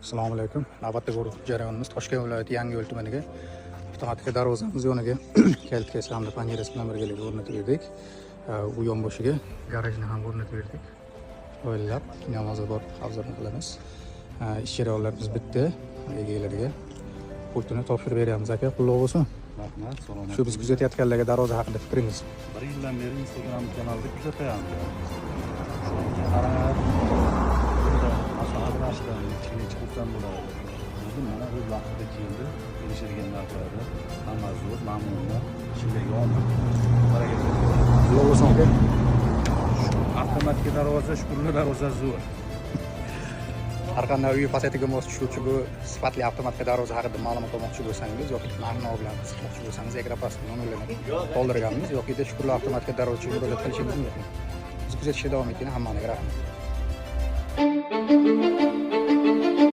Assalomu alaykum. Navbatdagi guruh jarayonimiz Toshkent viloyati Yangiyo'l tumaniga avtomatik darvozamiz yoniga kalit kelish hamda panjarasi bilan birgalikda o'rnatib berdik. U yonboshiga garajni ham o'rnatib berdik. O'ylab namozobod havzani qilamiz. Ish jarayonlarimiz bitdi. Egalariga pultini topshirib beramiz aka. Qutlug' bo'lsin. Rahmat, salomat. Shu biz kuzatayotganlarga darvoza haqida fikringiz? 1 yildan beri Instagram kanalda kuzatyapmiz. Qarab, asohatlashdan ichini chiqsam bo'ladi. Lekin mana bu vaqtda keldi. Kelishilgan narxlarda hamma zo'r, mamnunlar. Shunday omad. Barakat. Qutlug' bo'lsin aka. Avtomatik darvoza, shukurli darvoza zo'r. Har qanday uy fasadiga mos tushuvchi bu sifatli avtomatik darvoza haqida ma'lumot olmoqchi bo'lsangiz yoki narx-navo bilan qiziqmoqchi bo'lsangiz, ekran pastda nomerlarni qoldirganmiz yoki shukurli avtomatik darvozaga murojaat qilishingiz mumkin. Biz kuzatishda davom eting. Hammaga rahmat.